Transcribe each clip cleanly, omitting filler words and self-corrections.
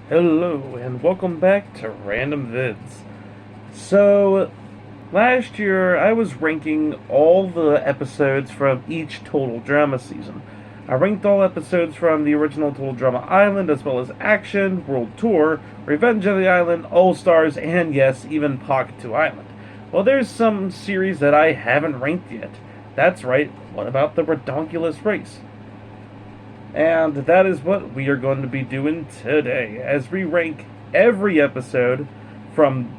Hello, and welcome back to Random Vids. So, last year I was ranking all the episodes from each Total Drama season. I ranked all episodes from the original Total Drama Island, as well as Action, World Tour, Revenge of the Island, All Stars, and yes, even Pocket 2 Island. Well, there's some series that I haven't ranked yet. That's right, what about the Ridonculous race? And that is what we are going to be doing today, as we rank every episode from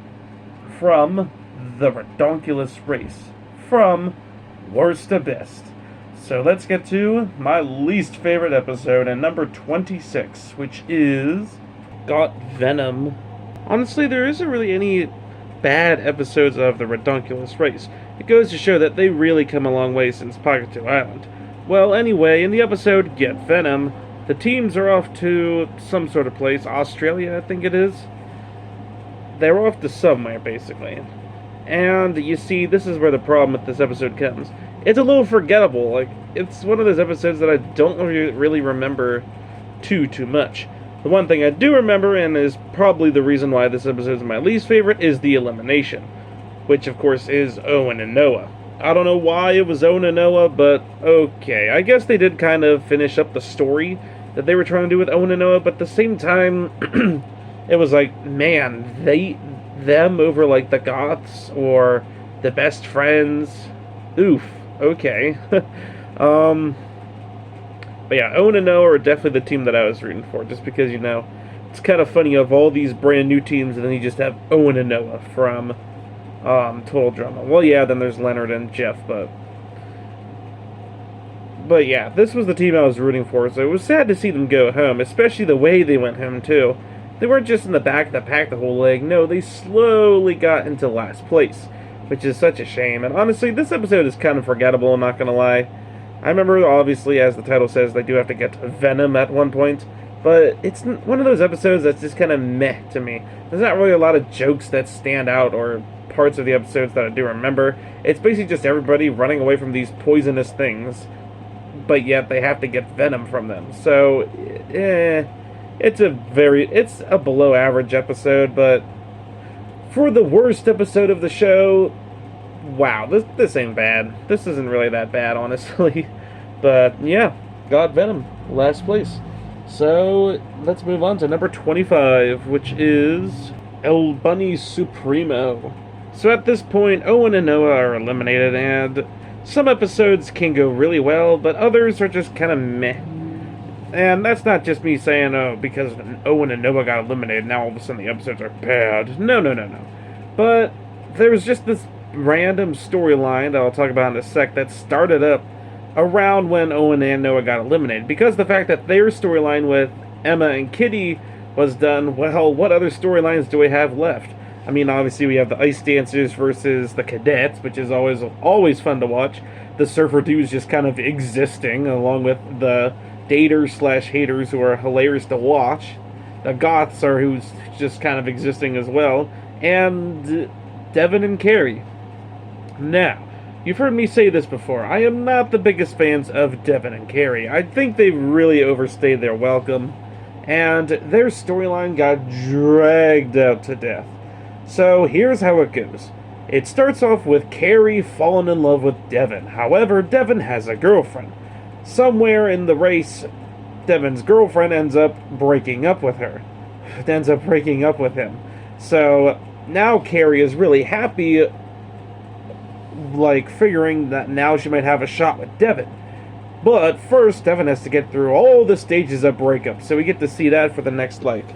the Ridonculous race, from worst to best. So let's get to my least favorite episode, and number 26, which is Got Venom. Honestly, there isn't really any bad episodes of the Ridonculous race. It goes to show that they really come a long way since Pocket 2 Island. Well, anyway, in the episode Get Venom, the teams are off to some sort of place, Australia, I think it is. They're off to somewhere, basically. And you see, this is where the problem with this episode comes. It's a little forgettable. Like, it's one of those episodes that I don't really remember too much. The one thing I do remember, and is probably the reason why this episode is my least favorite, is the elimination. Which, of course, is Owen and Noah. I don't know why it was Owen and Noah, but okay. I guess they did kind of finish up the story that they were trying to do with Owen and Noah, but at the same time, it was like, man, them over like the Goths or the best friends. Oof. Okay. But yeah, Owen and Noah are definitely the team that I was rooting for, just because, you know, it's kind of funny of all these brand new teams, and then you just have Owen and Noah from Total Drama. Well, yeah, then there's Leonard and Jeff, but yeah, this was the team I was rooting for, so it was sad to see them go home, especially the way they went home, too. They weren't just in the back of the pack the whole leg, no, they slowly got into last place, which is such a shame, and honestly, this episode is kind of forgettable, I'm not gonna lie. I remember, obviously, as the title says, they do have to get to Venom at one point, but it's one of those episodes that's just kind of meh to me. There's not really a lot of jokes that stand out, or parts of the episodes that I do remember. It's basically just everybody running away from these poisonous things, but yet they have to get venom from them. So, it's a below average episode, but for the worst episode of the show, wow, this ain't bad. This isn't really that bad, honestly. But yeah, got Venom, last place. So let's move on to number 25, which is El Bunny Supremo. So at this point, Owen and Noah are eliminated, and some episodes can go really well, but others are just kind of meh. And that's not just me saying, oh, because Owen and Noah got eliminated, now all of a sudden the episodes are bad. No. But there was just this random storyline that I'll talk about in a sec that started up around when Owen and Noah got eliminated. Because the fact that their storyline with Emma and Kitty was done, well, what other storylines do we have left? I mean, obviously we have the ice dancers versus the cadets, which is always fun to watch. The surfer dudes just kind of existing, along with the daters/haters who are hilarious to watch. The goths are who's just kind of existing as well. And Devin and Carrie. Now, you've heard me say this before. I am not the biggest fans of Devin and Carrie. I think they've really overstayed their welcome, and their storyline got dragged out to death. So here's how it goes. It starts off with Carrie falling in love with Devin. However, Devin has a girlfriend. Somewhere in the race, Devin's girlfriend ends up breaking up with him. So now Carrie is really happy, like figuring that now she might have a shot with Devin. But first, Devin has to get through all the stages of breakup, so we get to see that for the next, like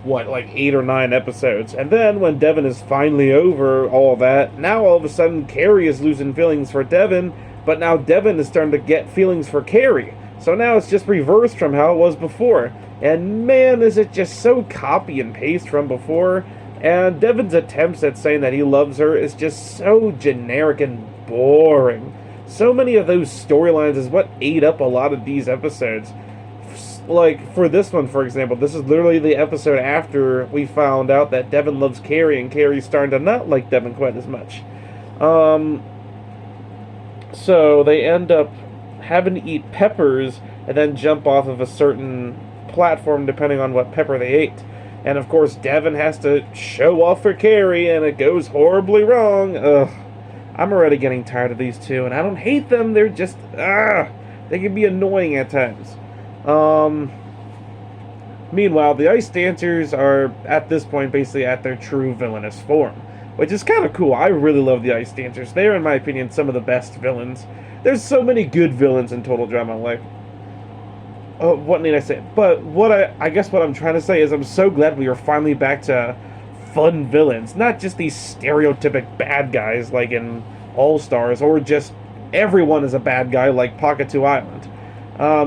8 or 9 episodes. And then, when Devin is finally over all that, now all of a sudden Carrie is losing feelings for Devin, but now Devin is starting to get feelings for Carrie. So now it's just reversed from how it was before. And man, is it just so copy and paste from before. And Devin's attempts at saying that he loves her is just so generic and boring. So many of those storylines is what ate up a lot of these episodes. Like, for this one, for example, this is literally the episode after we found out that Devin loves Carrie, and Carrie's starting to not like Devin quite as much. So they end up having to eat peppers and then jump off of a certain platform depending on what pepper they ate. And of course, Devin has to show off for Carrie, and it goes horribly wrong. Ugh. I'm already getting tired of these two, and I don't hate them. They're just, they can be annoying at times. Meanwhile, the Ice Dancers are, at this point, basically at their true villainous form, which is kind of cool. I really love the Ice Dancers. They are, in my opinion, some of the best villains. There's so many good villains in Total Drama. Like, what need I say? But I guess what I'm trying to say is I'm so glad we are finally back to fun villains, not just these stereotypic bad guys like in All Stars, or just everyone is a bad guy like Pocket 2 Island.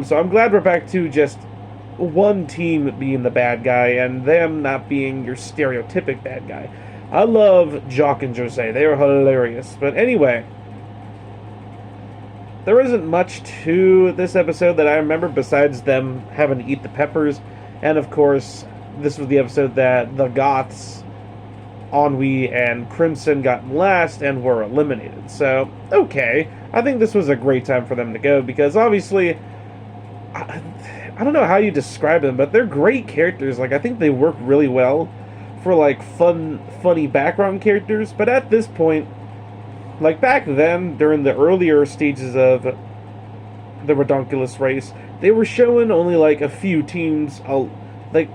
So I'm glad we're back to just one team being the bad guy and them not being your stereotypic bad guy. I love Jock and Jose. They are hilarious. But anyway, there isn't much to this episode that I remember besides them having to eat the peppers. And of course, this was the episode that the Goths, Ennui and Crimson, got last and were eliminated. So, okay. I think this was a great time for them to go because obviously, I don't know how you describe them, but they're great characters. Like, I think they work really well for, like, funny background characters. But at this point, like, back then, during the earlier stages of the ridonculous race, they were showing only, like, a few teams, like,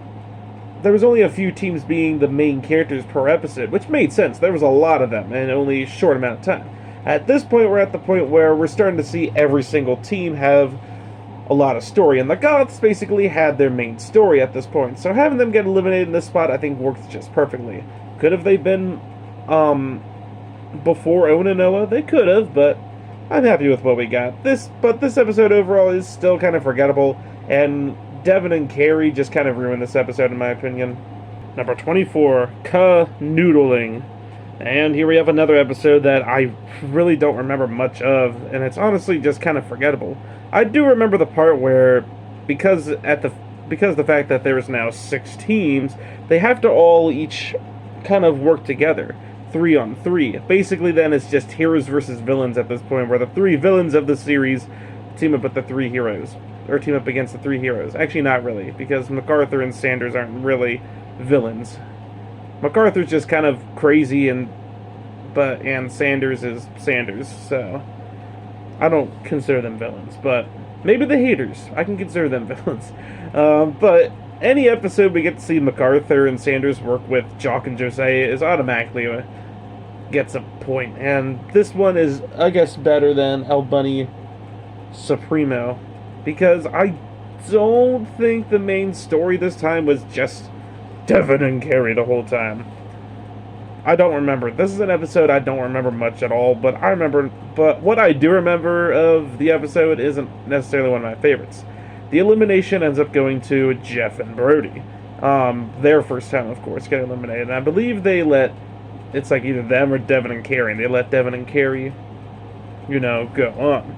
there was only a few teams being the main characters per episode, which made sense. There was a lot of them in only a short amount of time. At this point, we're at the point where we're starting to see every single team have a lot of story, and the Goths basically had their main story at this point, so having them get eliminated in this spot I think worked just perfectly. Could have they been before Owen and Noah? They could have, but I'm happy with what we got. This episode overall is still kind of forgettable, and Devin and Carrie just kind of ruined this episode in my opinion. Number 24, Canoodling. And here we have another episode that I really don't remember much of, and it's honestly just kind of forgettable. I do remember the part where, because the fact that there's now 6 teams, they have to all each kind of work together, 3 on 3. Basically, then it's just heroes versus villains at this point, where the 3 villains of the series team up with the 3 heroes, or team up against the 3 heroes. Actually, not really, because MacArthur and Sanders aren't really villains. MacArthur's just kind of crazy, and Sanders is Sanders, so I don't consider them villains, but maybe the haters, I can consider them villains. But any episode we get to see MacArthur and Sanders work with Jock and Jose is automatically gets a point, and this one is, I guess, better than El Bunny Supremo, because I don't think the main story this time was just Devin and Carrie the whole time. I don't remember. This is an episode I don't remember much at all, but what I do remember of the episode isn't necessarily one of my favorites. The elimination ends up going to Jeff and Brody. Their first time, of course, get eliminated. And I believe it's like either them or Devin and Carrie, and they let Devin and Carrie, go on.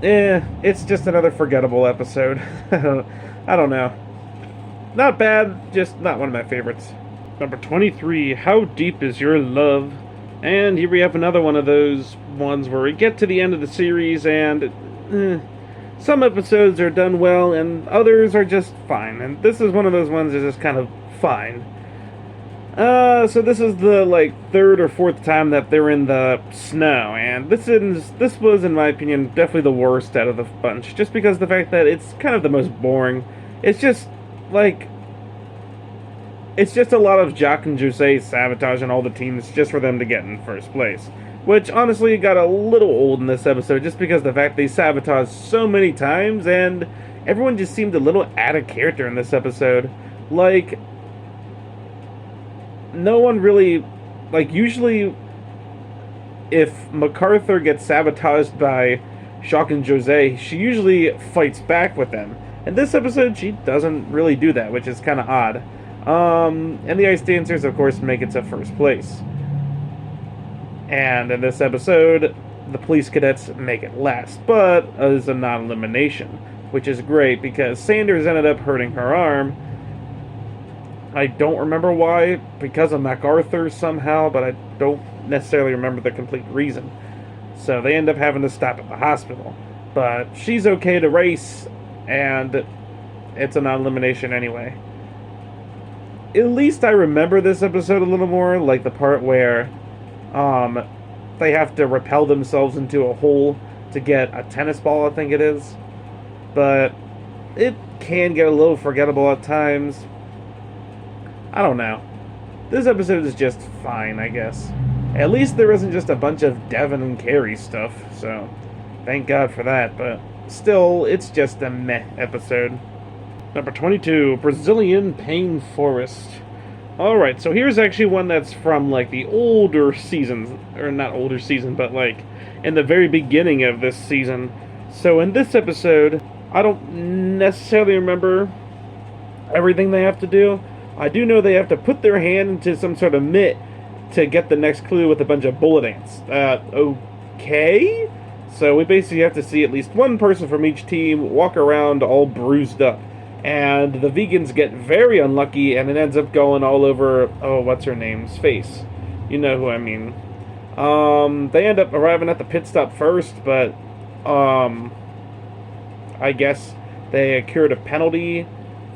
It's just another forgettable episode. I don't know. Not bad, just not one of my favorites. Number 23, How Deep Is Your Love? And here we have another one of those ones where we get to the end of the series and some episodes are done well and others are just fine. And this is one of those ones that's just kind of fine. So this is the, 3rd or 4th time that they're in the snow, and this was, in my opinion, definitely the worst out of the bunch, just because of the fact that it's kind of the most boring. It's just, it's just a lot of Jock and Jose sabotaging all the teams just for them to get in first place. Which, honestly, got a little old in this episode, just because of the fact they sabotaged so many times, and everyone just seemed a little out of character in this episode. No one really, usually, if MacArthur gets sabotaged by Jock and Jose, she usually fights back with them. In this episode, she doesn't really do that, which is kind of odd. And the Ice Dancers, of course, make it to first place. And in this episode, the police cadets make it last, but as a non-elimination, which is great because Sanders ended up hurting her arm. I don't remember why, because of MacArthur somehow, but I don't necessarily remember the complete reason. So they end up having to stop at the hospital. But she's okay to race, and it's a non-elimination anyway. at least I remember this episode a little more, like the part where um, they have to repel themselves into a hole to get a tennis ball, I think it is. But it can get a little forgettable at times. I don't know. This episode is just fine, I guess. At least there isn't just a bunch of Devin and Carrie stuff, so thank God for that, but still, it's just a meh episode. Number 22, Brazilian Pain Forest. Alright, so here's actually one that's from, like, the older seasons, or not older season, but, like, in the very beginning of this season. So in this episode, I don't necessarily remember everything they have to do. I do know they have to put their hand into some sort of mitt to get the next clue with a bunch of bullet ants. Okay? So we basically have to see at least one person from each team walk around all bruised up. And the vegans get very unlucky, and it ends up going all over, oh, what's her name's face. You know who I mean. They end up arriving at the pit stop first, but, I guess they accrued a penalty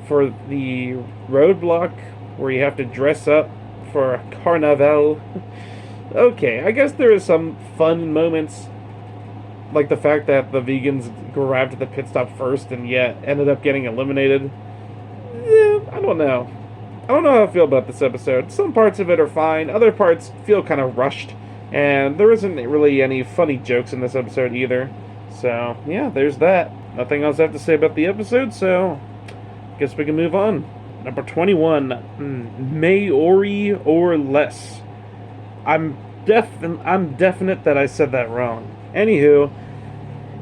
for the roadblock, where you have to dress up for a carnival. Okay, I guess there is some fun moments, like the fact that the vegans arrived at the pit stop first and yet ended up getting eliminated. I don't know. I don't know how I feel about this episode. Some parts of it are fine, other parts feel kind of rushed, and there isn't really any funny jokes in this episode either. So, yeah, there's that. Nothing else I have to say about the episode, so guess we can move on. Number 21, Maori or Less. I'm definite that I said that wrong. Anywho,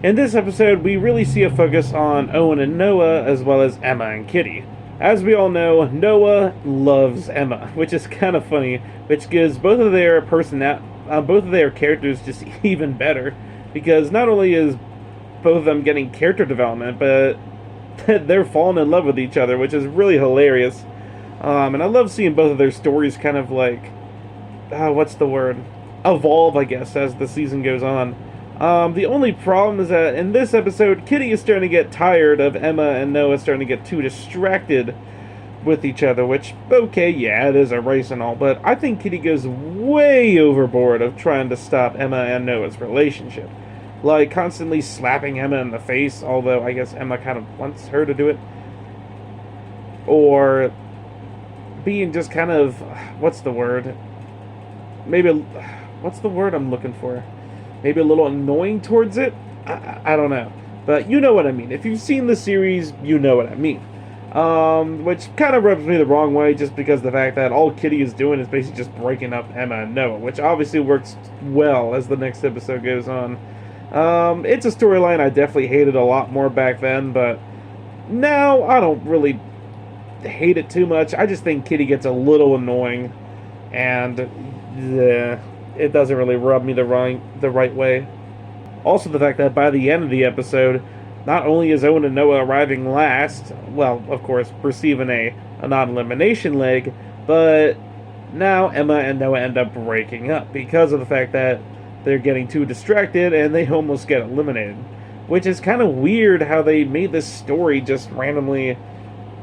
in this episode, we really see a focus on Owen and Noah, as well as Emma and Kitty. As we all know, Noah loves Emma, which is kind of funny, which gives both of their characters just even better, because not only is both of them getting character development, but they're falling in love with each other, which is really hilarious. And I love seeing both of their stories kind of like, what's the word? Evolve, I guess, as the season goes on. The only problem is that in this episode, Kitty is starting to get tired of Emma and Noah starting to get too distracted with each other, which, okay, yeah, it is a race and all, but I think Kitty goes way overboard of trying to stop Emma and Noah's relationship. Like, constantly slapping Emma in the face, although I guess Emma kind of wants her to do it. Or being just kind of, what's the word? What's the word I'm looking for? Maybe a little annoying towards it? I don't know. But you know what I mean. If you've seen the series, you know what I mean. Which kind of rubs me the wrong way, just because the fact that all Kitty is doing is basically just breaking up Emma and Noah, which obviously works well as the next episode goes on. It's a storyline I definitely hated a lot more back then, but now I don't really hate it too much. I just think Kitty gets a little annoying, and it doesn't really rub me the right way. Also, the fact that by the end of the episode, not only is Owen and Noah arriving last, well, of course, receiving a non-elimination leg, but now Emma and Noah end up breaking up because of the fact that they're getting too distracted and they almost get eliminated. Which is kind of weird how they made this story just randomly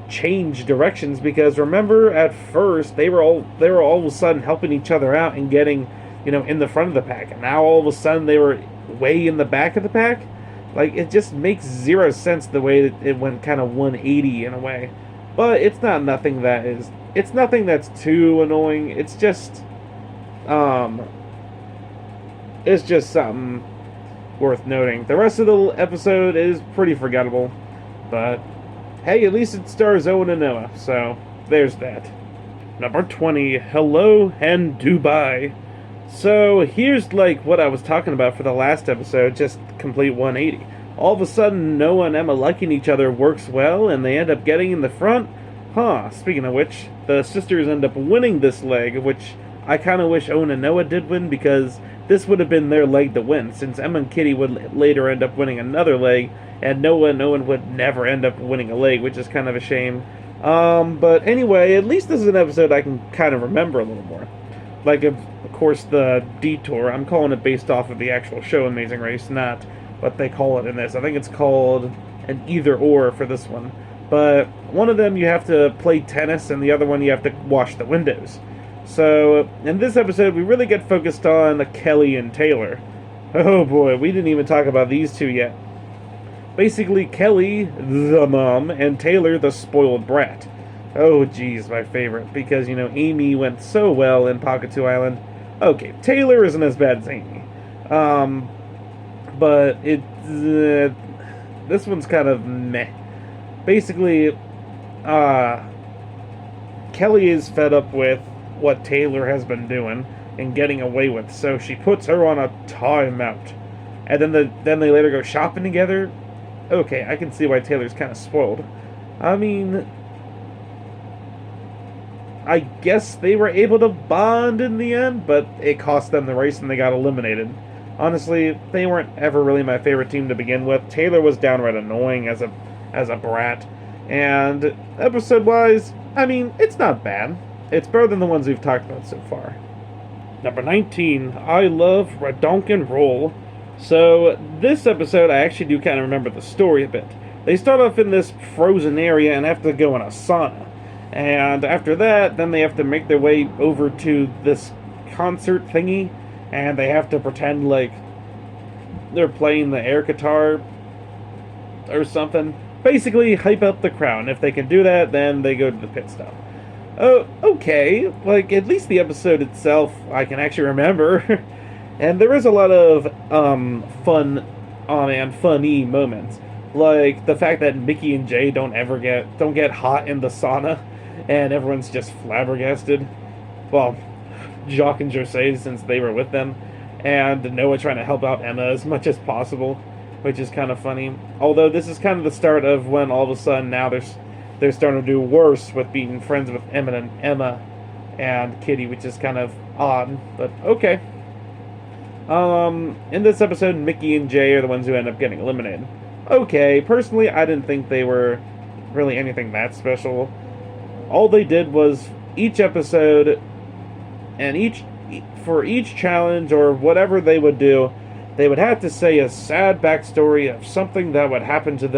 change directions, because remember at first they were all of a sudden helping each other out and getting, in the front of the pack, and now all of a sudden they were way in the back of the pack. Like, it just makes zero sense the way that it went kind of 180 in a way. But it's nothing that's too annoying. It's just something worth noting. The rest of the episode is pretty forgettable, but hey, at least it stars Owen and Noah, so there's that. Number 20, Hello and Dubai. So here's like what I was talking about for the last episode, just complete 180. All of a sudden, Noah and Emma liking each other works well, and they end up getting in the front. Speaking of which, the sisters end up winning this leg, which I kind of wish Owen and Noah did win, because this would have been their leg to win, since Emma and Kitty would later end up winning another leg, and Noah and Owen would never end up winning a leg, which is kind of a shame. But anyway, at least this is an episode I can kind of remember a little more. Like, of course, the detour, I'm calling it based off of the actual show Amazing Race, not what they call it in this. I think it's called an either-or for this one. but one of them you have to play tennis, and the other one you have to wash the windows. So, in this episode, we really get focused on Kelly and Taylor. Oh boy, we didn't even talk about these two yet. Basically, Kelly, the mom, and Taylor, the spoiled brat. Oh geez, my favorite, because, Amy went so well in Pockatoo Island. Okay, Taylor isn't as bad as Amy. But this one's kind of meh. Basically, Kelly is fed up with what Taylor has been doing and getting away with, so she puts her on a timeout. And then they later go shopping together. Okay, I can see why Taylor's kind of spoiled. I mean, I guess they were able to bond in the end, but it cost them the race and they got eliminated. Honestly, they weren't ever really my favorite team to begin with. Taylor was downright annoying as a brat. And episode-wise, I mean, it's not bad. It's better than the ones we've talked about so far. Number 19, I love ridonculous. So, this episode, I actually do kind of remember the story a bit. They start off in this frozen area and have to go in a sauna. And after that, then they have to make their way over to this concert thingy, and they have to pretend like they're playing the air guitar or something. Basically, hype up the crowd, and if they can do that, then they go to the pit stop. Oh, okay, like, at least the episode itself I can actually remember. And there is a lot of funny moments. Like the fact that Mickey and Jay don't get hot in the sauna, and everyone's just flabbergasted. Well, Jacques and Jose, since they were with them, and Noah trying to help out Emma as much as possible, which is kind of funny. Although this is kind of the start of when all of a sudden now they're starting to do worse with being friends with Emma and Kitty, which is kind of odd, but okay. In this episode, Mickey and Jay are the ones who end up getting eliminated. Okay, personally, I didn't think they were really anything that special. All they did was each episode and for each challenge or whatever they would do, they would have to say a sad backstory of something that happened to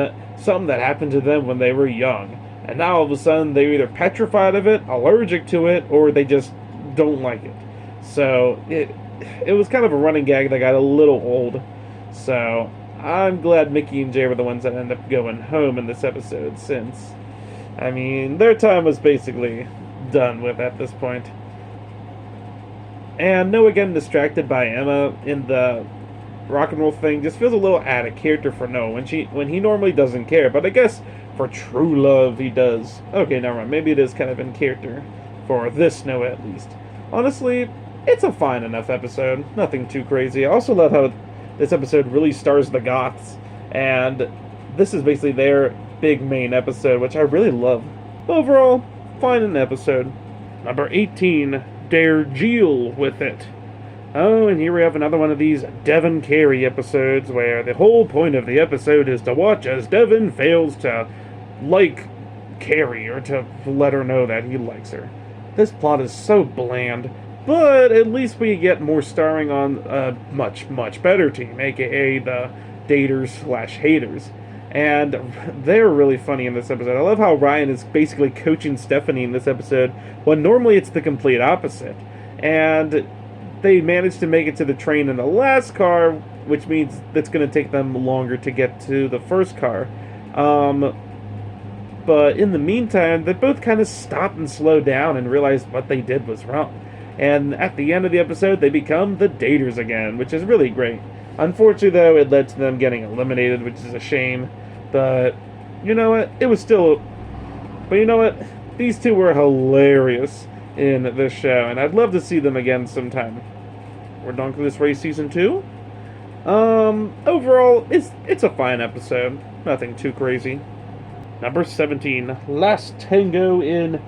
them when they were young. And now all of a sudden they're either petrified of it, allergic to it, or they just don't like it. So it was kind of a running gag that got a little old. So I'm glad Mickey and Jay were the ones that ended up going home in this episode, since, I mean, their time was basically done with at this point. And Noah getting distracted by Emma in the rock and roll thing just feels a little out of character for Noah when he normally doesn't care, but I guess for true love he does. Okay, never mind. Maybe it is kind of in character for this Noah at least. Honestly, it's a fine enough episode. Nothing too crazy. I also love how this episode really stars the Goths, and this is basically their big main episode, which I really love. Overall, fine an episode. Number 18, Dare Jill with it. Oh, and here we have another one of these Devin Carey episodes, where the whole point of the episode is to watch as Devin fails to like Carey, or to let her know that he likes her. This plot is so bland, but at least we get more starring on a much, much better team, aka the daters/haters. And they're really funny in this episode. I love how Ryan is basically coaching Stephanie in this episode, when normally it's the complete opposite. And they managed to make it to the train in the last car, which means it's going to take them longer to get to the first car. But in the meantime, they both kind of stop and slow down and realize what they did was wrong. And at the end of the episode, they become the daters again, which is really great. Unfortunately, though, it led to them getting eliminated, which is a shame. But, you know what? It was still... But you know what? These two were hilarious in this show, and I'd love to see them again sometime. Ridonculous Race Season 2? Overall, it's a fine episode. Nothing too crazy. Number 17, Last Tango in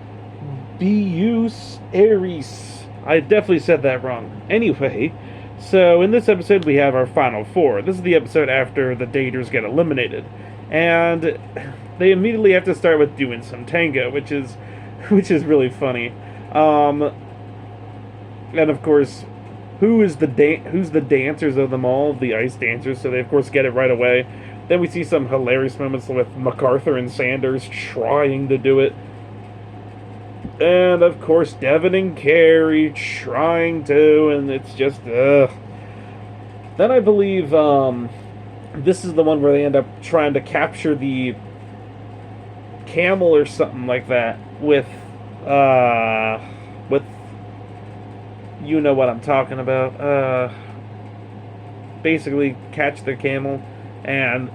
Buenos Aires. I definitely said that wrong. Anyway, so in this episode we have our final four. This is the episode after the daters get eliminated. And they immediately have to start with doing some tango, which is really funny. And of course, who's the dancers of them all? The ice dancers, so they of course get it right away. Then we see some hilarious moments with MacArthur and Sanders trying to do it. And, of course, Devin and Carrie trying to, and it's just, ugh. Then I believe, this is the one where they end up trying to capture the camel or something like that with you know what I'm talking about. Basically catch the camel, and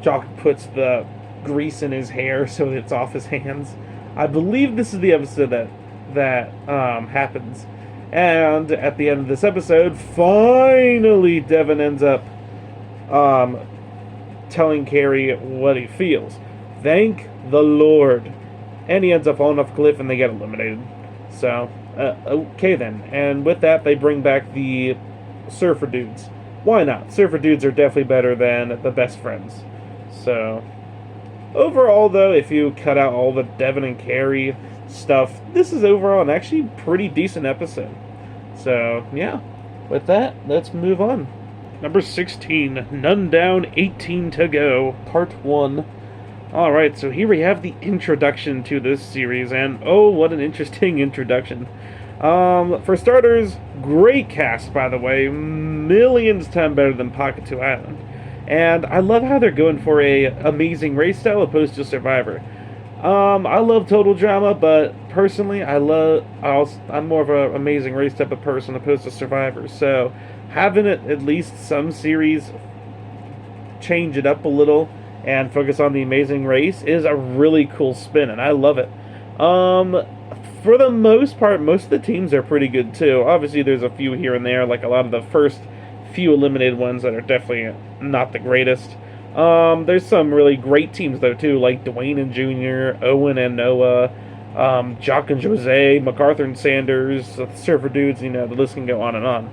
Jock puts the grease in his hair so it's off his hands. I believe this is the episode that happens. And at the end of this episode, finally Devin ends up telling Carrie what he feels. Thank the Lord. And he ends up falling off a cliff and they get eliminated. So, okay then. And with that, they bring back the surfer dudes. Why not? Surfer dudes are definitely better than the best friends. So, overall though, if you cut out all the Devin and Carrie stuff, this is overall an actually pretty decent episode. So, yeah. With that, let's move on. Number 16, None Down, 18 to Go, Part 1. Alright, so here we have the introduction to this series, and oh, what an interesting introduction. For starters, great cast, by the way, millions times better than Pocket 2 Island. And I love how they're going for a Amazing Race style opposed to Survivor. I love total drama, but personally, I'm more of an Amazing Race type of person opposed to Survivor. So, having it at least some series change it up a little and focus on the Amazing Race is a really cool spin, and I love it. For the most part, most of the teams are pretty good too. Obviously, there's a few here and there, like a lot of the first few eliminated ones that are definitely not the greatest. There's some really great teams though too, like Dwayne and Jr., Owen and Noah, Jock and Jose, MacArthur and Sanders, the Surfer Dudes, the list can go on and on.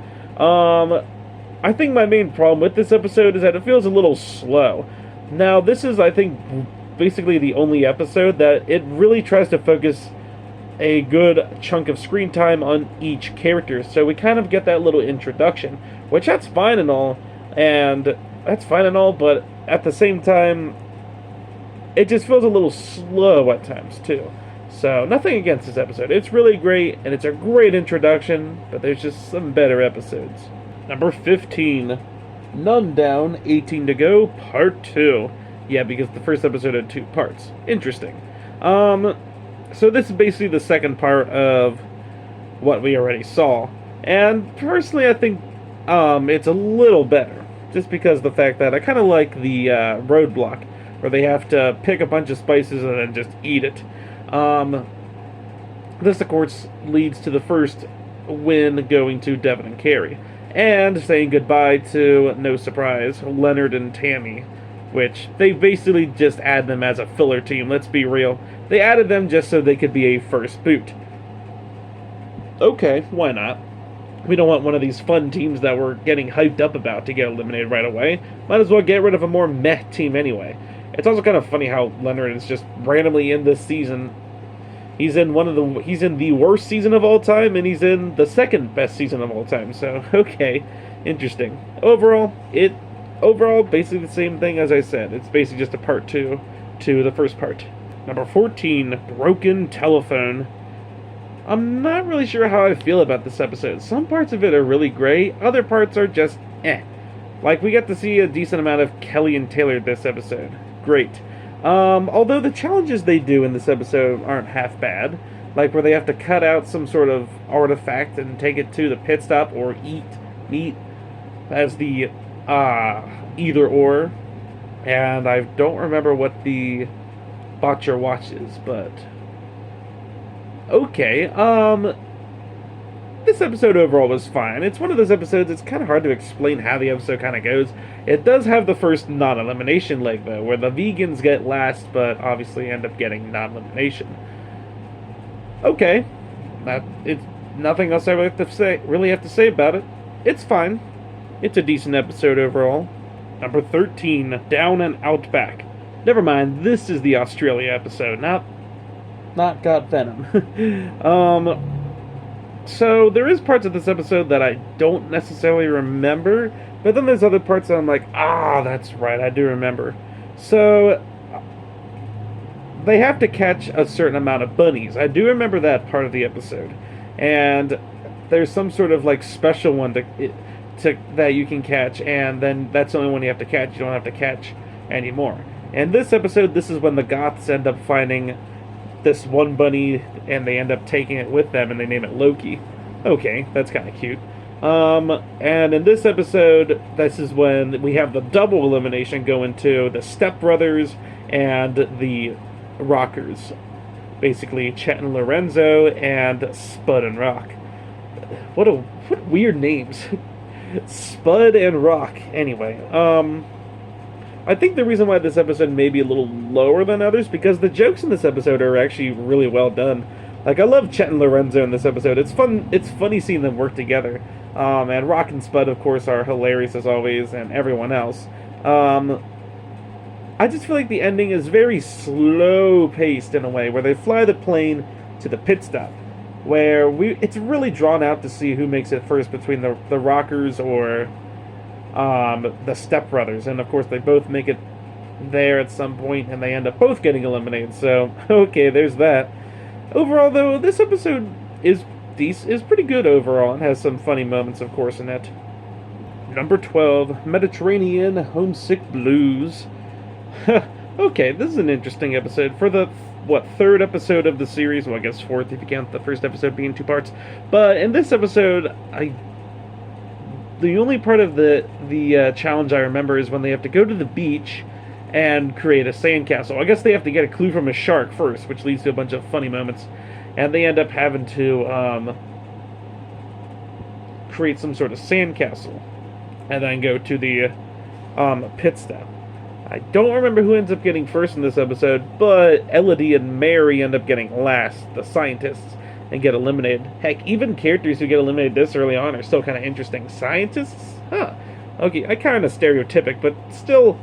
I think my main problem with this episode is that it feels a little slow. Now, this is, I think, basically the only episode that it really tries to focus a good chunk of screen time on each character, so we kind of get that little introduction, which that's fine and all, but at the same time, it just feels a little slow at times, too. So, nothing against this episode. It's really great, and it's a great introduction, but there's just some better episodes. Number 15, None Down, 18 to Go, Part 2. Yeah, because the first episode had 2 parts. Interesting. So this is basically the second part of what we already saw. And personally, I think it's a little better. Just because of the fact that I kind of like the roadblock, where they have to pick a bunch of spices and then just eat it. This, of course, leads to the first win going to Devin and Carrie. And saying goodbye to, no surprise, Leonard and Tammy, which they basically just add them as a filler team, let's be real. They added them just so they could be a first boot. Okay, why not? We don't want one of these fun teams that we're getting hyped up about to get eliminated right away. Might as well get rid of a more meh team anyway. It's also kind of funny how Leonard is just randomly in this season. He's in the worst season of all time, and he's in the second best season of all time. So, okay, interesting. Overall, basically the same thing as I said. It's basically just a part 2 to the first part. Number 14, Broken Telephone. I'm not really sure how I feel about this episode. Some parts of it are really great, other parts are just eh. Like, we got to see a decent amount of Kelly and Taylor this episode. Great. Although the challenges they do in this episode aren't half bad, like where they have to cut out some sort of artifact and take it to the pit stop or eat meat as the either or, and I don't remember what the botcher watch is, but okay. This episode overall was fine. It's one of those episodes, it's kind of hard to explain how the episode kind of goes. It does have the first non-elimination leg, though, where the vegans get last, but obviously end up getting non-elimination. Okay. It's nothing else I really have to say about it. It's fine. It's a decent episode overall. Number 13, Down and Outback. Never mind, this is the Australia episode, not Got Venom. So, there is parts of this episode that I don't necessarily remember, But then there's other parts that I'm like, that's right, I do remember. So they have to catch a certain amount of bunnies. I do remember that part of the episode. And there's some sort of like special one to that you can catch, and then that's the only one you have to catch. You don't have to catch anymore. And this episode, this is when the Goths end up finding this one bunny, and they end up taking it with them, and they name it Loki. Okay, that's kind of cute. And in this episode, this is when we have the double elimination go into the Stepbrothers and the Rockers. Basically, Chet and Lorenzo and Spud and Rock. What weird names. Spud and Rock. Anyway, I think the reason why this episode may be a little lower than others, because the jokes in this episode are actually really well done. Like, I love Chet and Lorenzo in this episode. It's funny seeing them work together. And Rock and Spud, of course, are hilarious as always, and everyone else. I just feel like the ending is very slow-paced in a way, where they fly the plane to the pit stop, where it's really drawn out to see who makes it first between the Rockers or the Stepbrothers, and of course they both make it there at some point, and they end up both getting eliminated. So okay, there's that. Overall, though, this episode is pretty good overall, and has some funny moments, of course, in it. Number 12, Mediterranean Homesick Blues. Okay, this is an interesting episode for the third episode of the series. Well, I guess fourth if you count the first episode being 2 parts. But in this episode, the only part of the challenge I remember is when they have to go to the beach and create a sandcastle. I guess they have to get a clue from a shark first, which leads to a bunch of funny moments, and they end up having to create some sort of sandcastle, and then go to the pit stop. I don't remember who ends up getting first in this episode, but Elodie and Mary end up getting last, the scientists, and get eliminated. Heck, even characters who get eliminated this early on are still kind of interesting. Scientists? Huh. Okay, I kind of stereotypic, but still,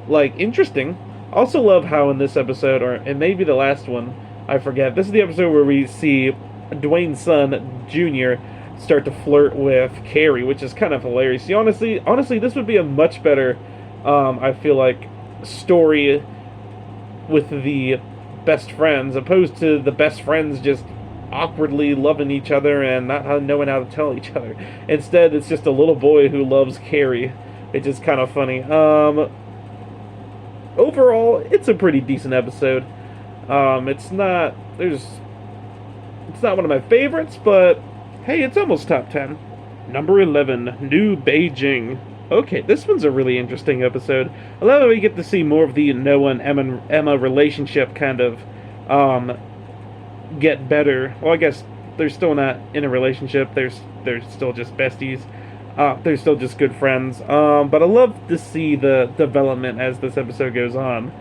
like, interesting. Also love how in this episode, or it may be the last one, I forget, this is the episode where we see Dwayne's son, Junior, start to flirt with Carrie, which is kind of hilarious. See, honestly, this would be a much better, I feel like, story with the best friends, opposed to the best friends just awkwardly loving each other and not knowing how to tell each other. Instead, it's just a little boy who loves Carrie, which is kind of funny. Overall, it's a pretty decent episode. It's not one of my favorites, but hey, it's almost top 10. Number 11, New Beijing. Okay, this one's a really interesting episode. I love how we get to see more of the Noah and Emma relationship kind of get better. Well, I guess they're still not in a relationship. They're still just besties. They're still just good friends. But I love to see the development as this episode goes on.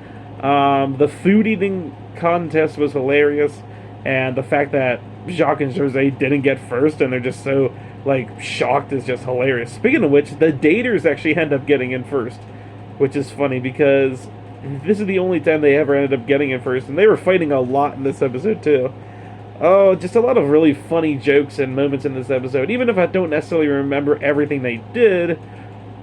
The food eating contest was hilarious, and the fact that Jacques and Jose didn't get first, and they're just so like shocked, is just hilarious. Speaking of which, the daters actually end up getting in first, which is funny because this is the only time they ever ended up getting in first, and they were fighting a lot in this episode too. Oh, just a lot of really funny jokes and moments in this episode, even if I don't necessarily remember everything they did,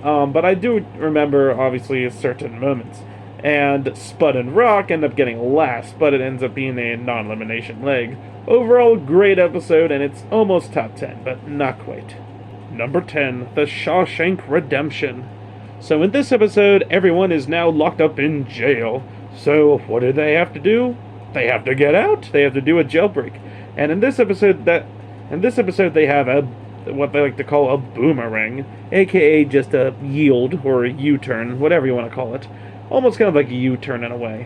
but I do remember, obviously, certain moments. And Spud and Rock end up getting last, but it ends up being a non-elimination leg. Overall, great episode, and it's almost top 10, but not quite. Number 10, The Shawshank Redemption. So in this episode, everyone is now locked up in jail. So what do they have to do? They have to get out. They have to do a jailbreak. And in this episode, they have what they like to call a boomerang, aka just a yield or a U-turn, whatever you want to call it. Almost kind of like a U-turn in a way.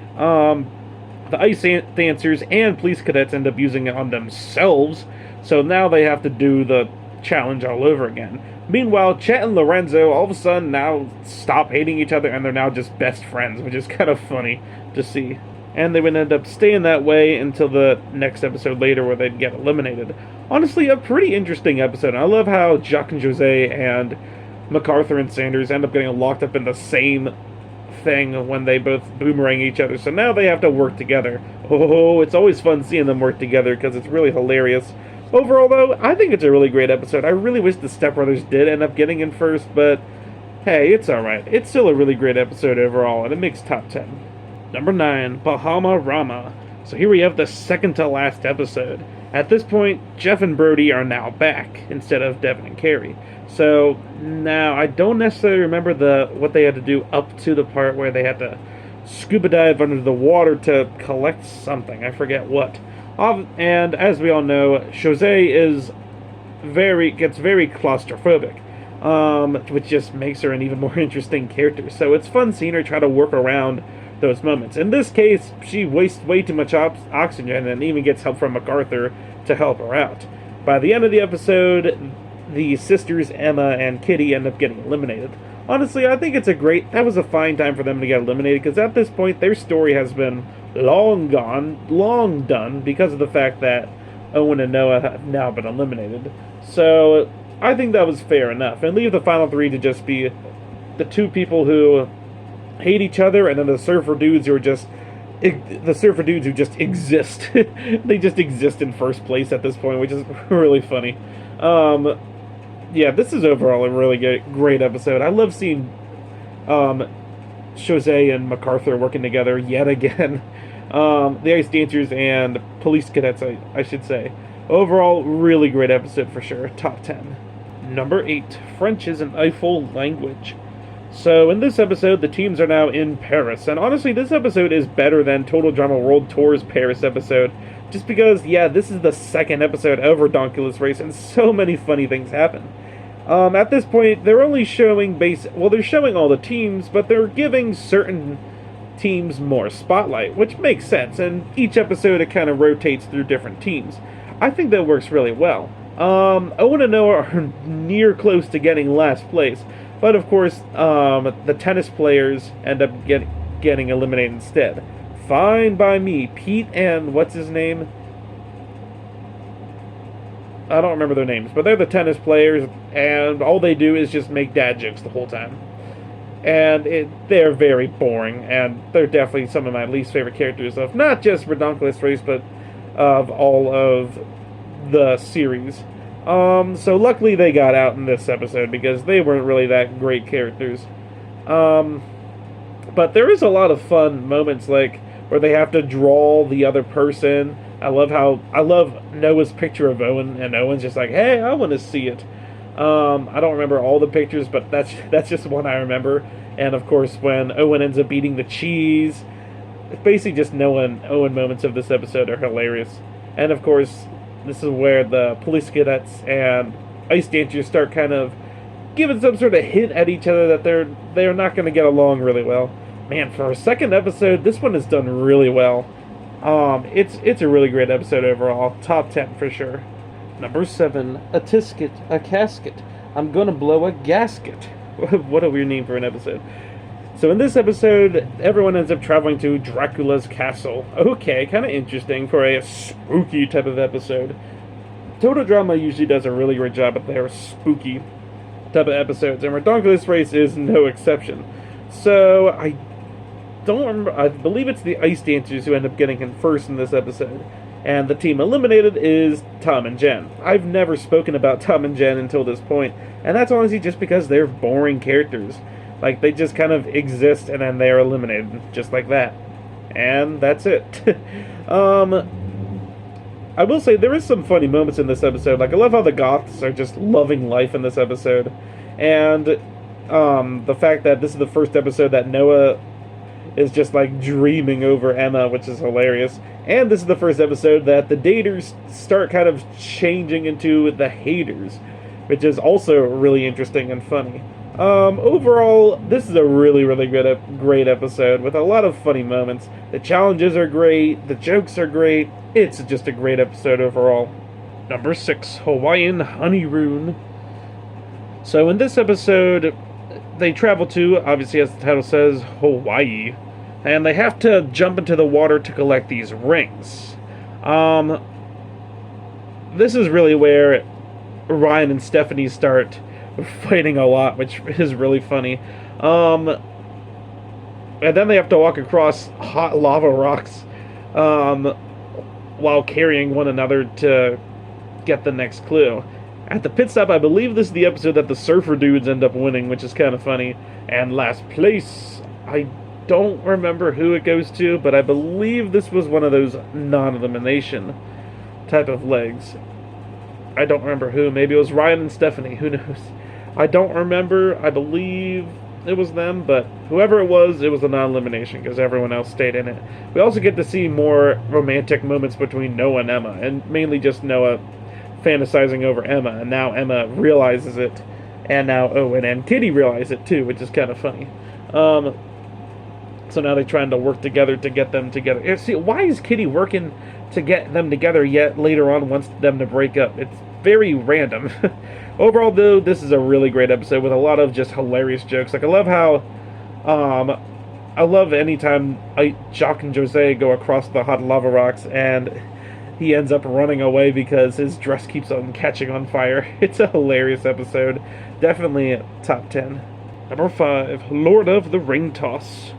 The ice dancers and police cadets end up using it on themselves, so now they have to do the challenge all over again. Meanwhile, Chet and Lorenzo all of a sudden now stop hating each other, and they're now just best friends, which is kind of funny to see. And they would end up staying that way until the next episode later where they'd get eliminated. Honestly, a pretty interesting episode. I love how Jacques and Jose and MacArthur and Sanders end up getting locked up in the same thing when they both boomerang each other, so now they have to work together. Oh, it's always fun seeing them work together because it's really hilarious. Overall, though, I think it's a really great episode. I really wish the Stepbrothers did end up getting in first, but Hey, it's alright. It's still a really great episode overall, and it makes top 10. Number 9, Bahama Rama. So here we have the second to last episode. At this point, Jeff and Brody are now back, instead of Devin and Carrie. So, now, I don't necessarily remember what they had to do up to the part where they had to scuba dive under the water to collect something. I forget what. And as we all know, Jose gets very claustrophobic, which just makes her an even more interesting character. So it's fun seeing her try to work around those moments. In this case, she wastes way too much oxygen and even gets help from MacArthur to help her out. By the end of the episode, the sisters Emma and Kitty end up getting eliminated. Honestly, I think that was a fine time for them to get eliminated, because at this point, their story has been long gone, long done, because of the fact that Owen and Noah have now been eliminated. So, I think that was fair enough, and leave the final three to just be the two people who hate each other, and then the surfer dudes who just exist. They just exist in first place at this point, which is really funny. Yeah, this is overall a really great episode. I love seeing Jose and MacArthur working together yet again. The Ice Dancers and Police Cadets, I should say. Overall, really great episode for sure. Top 10. Number 8, French is an Eiffel language. So, in this episode, the teams are now in Paris. And honestly, this episode is better than Total Drama World Tour's Paris episode. Just because, yeah, this is the second episode of Ridonculous Race, and so many funny things happen. At this point, they're only showing they're showing all the teams, but they're giving certain teams more spotlight, which makes sense, and each episode it kind of rotates through different teams. I think that works really well. Owen and Noah are near close to getting last place, but of course, the tennis players end up getting eliminated instead. Fine by me. Pete and what's his name? I don't remember their names, but they're the tennis players, and all they do is just make dad jokes the whole time. And they're very boring, and they're definitely some of my least favorite characters of not just Ridonculous Race, but of all of the series. So luckily they got out in this episode, because they weren't really that great characters. But there is a lot of fun moments, like where they have to draw the other person. I love Noah's picture of Owen, and Owen's just like, hey, I want to see it. I don't remember all the pictures, but that's just one I remember. And of course, when Owen ends up eating the cheese, it's basically just Noah and Owen moments of this episode are hilarious. And of course, this is where the Police Cadets and Ice Dancers start kind of giving some sort of hint at each other that they're not going to get along really well. Man, for a second episode, this one is done really well. It's a really great episode overall. Top 10 for sure. Number 7, a tisket, a casket. I'm gonna blow a gasket. What a weird name for an episode. So in this episode, everyone ends up traveling to Dracula's castle. Okay, kind of interesting for a spooky type of episode. Total Drama usually does a really great job at their spooky type of episodes, and Ridonculous Race is no exception. So I don't remember. I believe it's the Ice Dancers who end up getting in first in this episode. And the team eliminated is Tom and Jen. I've never spoken about Tom and Jen until this point, and that's honestly just because they're boring characters. Like, they just kind of exist and then they're eliminated, just like that. And that's it. I will say, there is some funny moments in this episode. Like, I love how the Goths are just loving life in this episode. And the fact that this is the first episode that Noah is just like dreaming over Emma, which is hilarious. And this is the first episode that the daters start kind of changing into the haters, which is also really interesting and funny. Overall, this is a really, really great episode with a lot of funny moments. The challenges are great, the jokes are great. It's just a great episode overall. Number 6, Hawaiian Honeymoon. So in this episode, they travel to, obviously as the title says, Hawaii, and they have to jump into the water to collect these rings. This is really where Ryan and Stephanie start fighting a lot, which is really funny. And then they have to walk across hot lava rocks while carrying one another to get the next clue. At the pit stop, I believe this is the episode that the surfer dudes end up winning, which is kind of funny. And last place, I don't remember who it goes to, but I believe this was one of those non-elimination type of legs. I don't remember who. Maybe it was Ryan and Stephanie. Who knows? I don't remember. I believe it was them, but whoever it was a non-elimination because everyone else stayed in it. We also get to see more romantic moments between Noah and Emma, and mainly just Noah fantasizing over Emma, and now Emma realizes it, and now Owen and Kitty realize it too, which is kind of funny. So now they're trying to work together to get them together. See, why is Kitty working to get them together yet later on wants them to break up? It's very random. Overall, though, this is a really great episode with a lot of just hilarious jokes. Like, I love how, I love anytime Jacques and Jose go across the hot lava rocks and he ends up running away because his dress keeps on catching on fire. It's a hilarious episode. Definitely top 10. Number 5, Lord of the Ring Toss.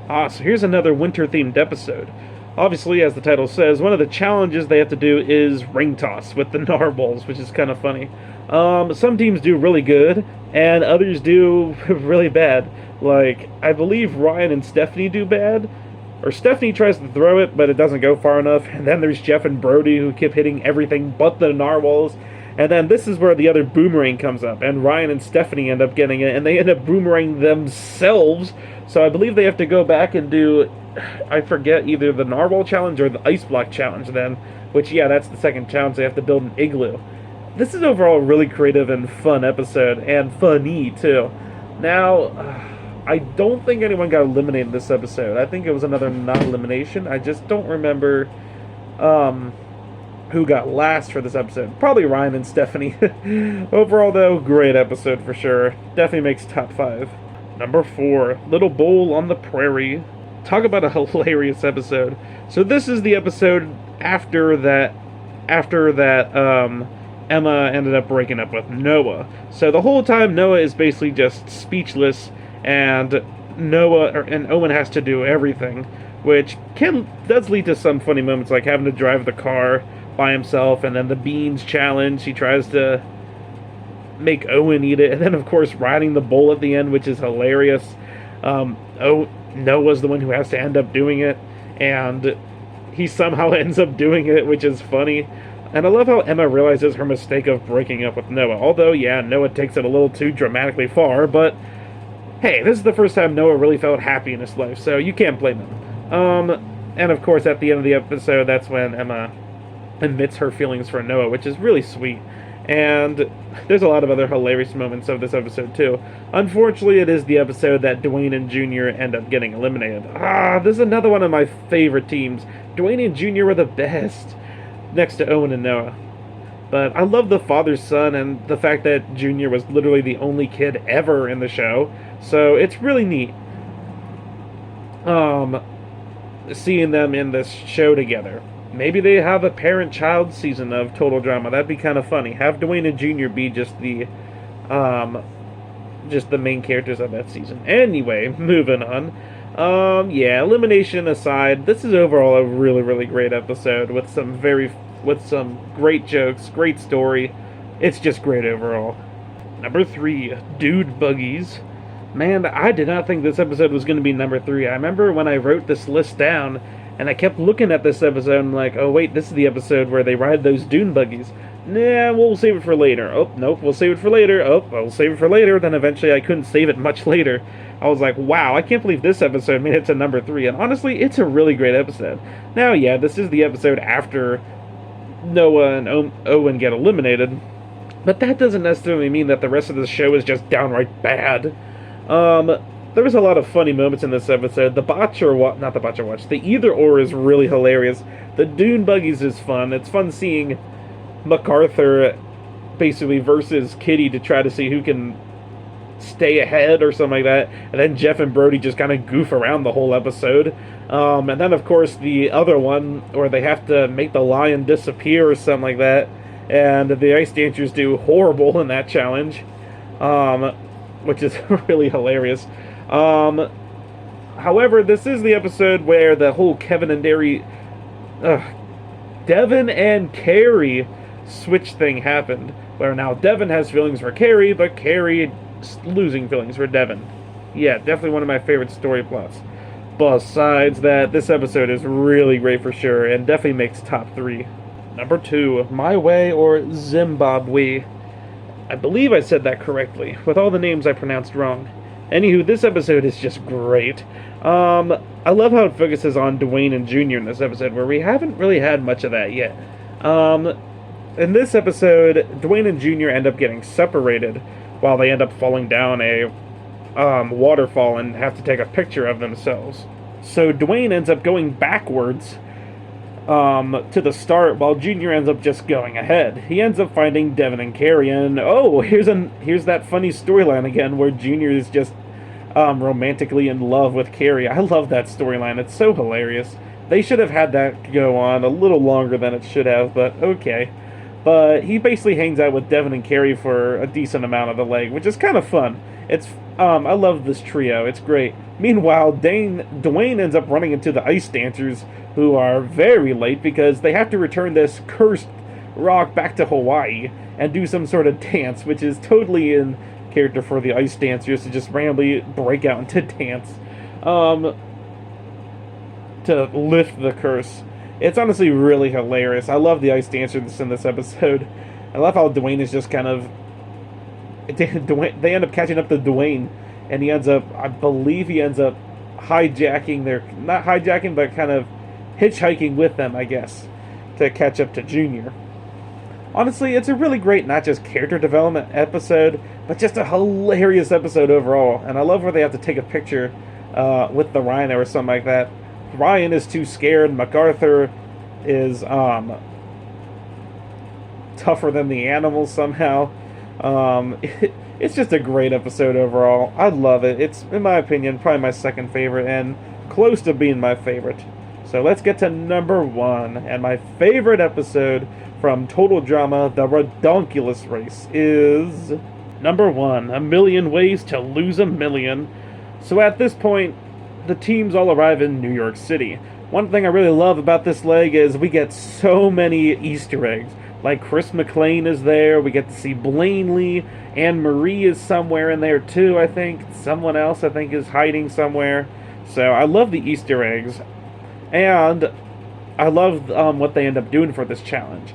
So here's another winter-themed episode. Obviously, as the title says, one of the challenges they have to do is ring toss with the narwhals, which is kind of funny. Some teams do really good, and others do really bad. Like, I believe Ryan and Stephanie do bad, or Stephanie tries to throw it, but it doesn't go far enough, and then there's Jeff and Brody who keep hitting everything but the narwhals, and then this is where the other boomerang comes up, and Ryan and Stephanie end up getting it, and they end up boomerang themselves, so I believe they have to go back and do, I forget, either the narwhal challenge or the ice block challenge then, which, yeah, that's the second challenge. They have to build an igloo. This is overall a really creative and fun episode, and funny, too. Now, I don't think anyone got eliminated this episode. I think it was another non-elimination. I just don't remember who got last for this episode. Probably Ryan and Stephanie. Overall, though, great episode for sure. Definitely makes top 5. Number 4, Little Bowl on the Prairie. Talk about a hilarious episode. So this is the episode after that Emma ended up breaking up with Noah. So the whole time Noah is basically just speechless, and Owen has to do everything, which does lead to some funny moments, like having to drive the car by himself, and then the beans challenge. He tries to make Owen eat it, and then of course riding the bull at the end, which is hilarious. Noah's the one who has to end up doing it, and he somehow ends up doing it, which is funny. And I love how Emma realizes her mistake of breaking up with Noah. Although, yeah, Noah takes it a little too dramatically far, but hey, this is the first time Noah really felt happy in his life, so you can't blame him. And of course, at the end of the episode, that's when Emma admits her feelings for Noah, which is really sweet. And there's a lot of other hilarious moments of this episode, too. Unfortunately, it is the episode that Dwayne and Junior end up getting eliminated. This is another one of my favorite teams. Dwayne and Junior were the best, next to Owen and Noah. But I love the father-son and the fact that Junior was literally the only kid ever in the show. So it's really neat seeing them in this show together. Maybe they have a parent-child season of Total Drama. That'd be kind of funny. Have Dwayne and Junior be just the main characters of that season. Anyway, moving on. Yeah, elimination aside, this is overall a really, really great episode with some great jokes, great story. It's just great overall. Number 3, Dude Buggies. Man, I did not think this episode was going to be number 3. I remember when I wrote this list down, and I kept looking at this episode and like, oh wait, this is the episode where they ride those dune buggies. Nah, we'll save it for later. Oh, nope, we'll save it for later. Oh, we'll save it for later. Then eventually I couldn't save it much later. I was like, wow, I can't believe this episode made it to number 3. And honestly, it's a really great episode. Now, yeah, this is the episode after Noah and Owen get eliminated. But that doesn't necessarily mean that the rest of the show is just downright bad. There was a lot of funny moments in this episode. The either or is really hilarious. The dune buggies is fun. It's fun seeing MacArthur basically versus Kitty to try to see who can stay ahead or something like that. And then Jeff and Brody just kind of goof around the whole episode. And then, of course, the other one where they have to make the lion disappear or something like that. And the ice dancers do horrible in that challenge, which is really hilarious. However, this is the episode where the whole Devin and Carrie switch thing happened, where now Devin has feelings for Carrie, but Carrie losing feelings for Devin. Yeah, definitely one of my favorite story plots. Besides that, this episode is really great for sure, and definitely makes top 3. Number 2, My Way or Zimbabwe. I believe I said that correctly, with all the names I pronounced wrong. Anywho, this episode is just great. I love how it focuses on Dwayne and Junior in this episode, where we haven't really had much of that yet. In this episode, Dwayne and Junior end up getting separated, while they end up falling down a waterfall and have to take a picture of themselves. So Dwayne ends up going backwards to the start, while Junior ends up just going ahead. He ends up finding Devin and Carrie, and here's that funny storyline again, where Junior is just romantically in love with Carrie. I love that storyline. It's so hilarious. They should have had that go on a little longer than it should have, but okay. But he basically hangs out with Devin and Carrie for a decent amount of the leg, which is kind of fun. I love this trio. It's great. Meanwhile, Dwayne ends up running into the ice dancers, who are very late because they have to return this cursed rock back to Hawaii and do some sort of dance, which is totally in character for the ice dancers to just randomly break out into dance to lift the curse. It's honestly really hilarious. I love the ice dancers in this episode. I love how Dwayne is just kind of... They end up catching up to Dwayne, and I believe he ends up hijacking not hijacking, but kind of hitchhiking with them, I guess, to catch up to Junior. Honestly, it's a really great, not just character development episode, but just a hilarious episode overall. And I love where they have to take a picture with the rhino or something like that. Ryan is too scared. MacArthur is tougher than the animals somehow. It's just a great episode overall. I love it. It's, in my opinion, probably my second favorite and close to being my favorite. So let's get to number 1. And my favorite episode from Total Drama, The Ridonculous Race, is number 1, A Million Ways to Lose a Million. So at this point, the teams all arrive in New York City. One thing I really love about this leg is we get so many Easter eggs. Like Chris McLean is there, we get to see Blaney, Anne Marie is somewhere in there too, I think. Someone else, I think, is hiding somewhere. So I love the Easter eggs. And I love what they end up doing for this challenge.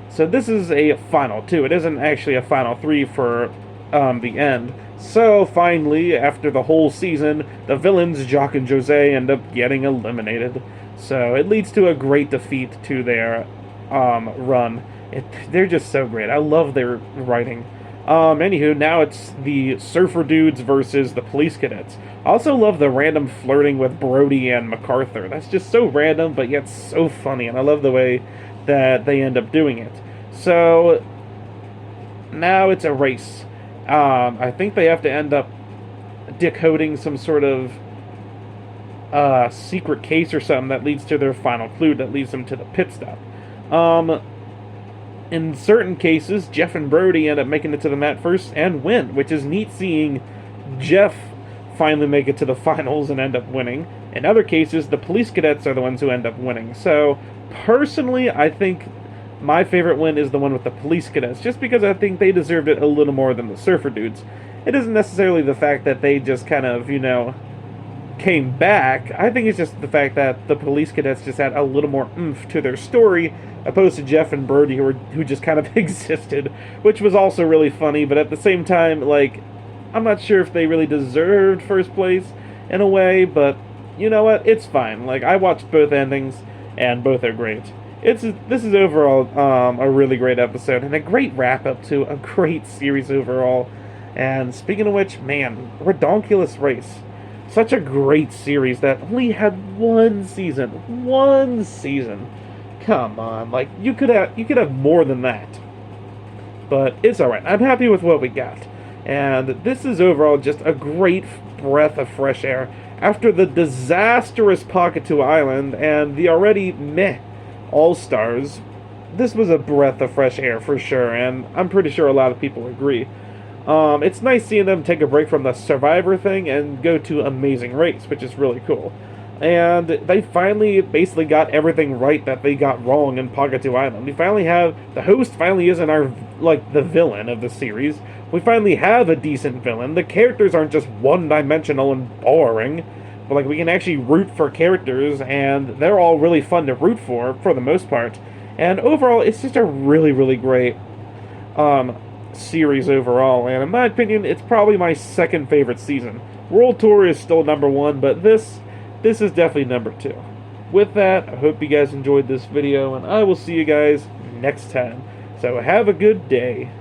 So this is a final 2. It isn't actually a final 3 for the end. So finally, after the whole season, the villains, Jacques and Jose, end up getting eliminated. So it leads to a great defeat to their run. They're just so great. I love their writing. Anywho, now it's the surfer dudes versus the police cadets. I also love the random flirting with Brody and MacArthur. That's just so random, but yet so funny, and I love the way that they end up doing it. So now it's a race. I think they have to end up decoding some sort of secret case or something that leads to their final clue that leads them to the pit stop. In certain cases, Jeff and Brody end up making it to the mat first and win, which is neat seeing Jeff finally make it to the finals and end up winning. In other cases, the police cadets are the ones who end up winning. So, personally, I think my favorite win is the one with the police cadets, just because I think they deserved it a little more than the surfer dudes. It isn't necessarily the fact that they just kind of, came back. I think it's just the fact that the police cadets just had a little more oomph to their story, opposed to Jeff and Brody, who just kind of existed, which was also really funny, but at the same time, I'm not sure if they really deserved first place in a way, but you know what? It's fine. I watched both endings, and both are great. This is overall a really great episode, and a great wrap-up to a great series overall. And speaking of which, man, Ridonculous Race. Such a great series that only had one season. One season. Come on, you could have more than that. But it's alright. I'm happy with what we got. And this is overall just a great breath of fresh air after the disastrous Pocketoo Island and the already meh All-Stars. This was a breath of fresh air for sure, and I'm pretty sure a lot of people agree. It's nice seeing them take a break from the Survivor thing and go to Amazing Race, which is really cool. And they finally basically got everything right that they got wrong in Pagatu Island. We finally have the host finally isn't our like the villain of the series. We finally have a decent villain. The characters aren't just one-dimensional and boring, but like we can actually root for characters, and they're all really fun to root for the most part. And overall, it's just a really, really great series overall. And in my opinion, it's probably my second favorite season. World Tour is still number one, but this is definitely number two. With that, I hope you guys enjoyed this video, and I will see you guys next time. So have a good day.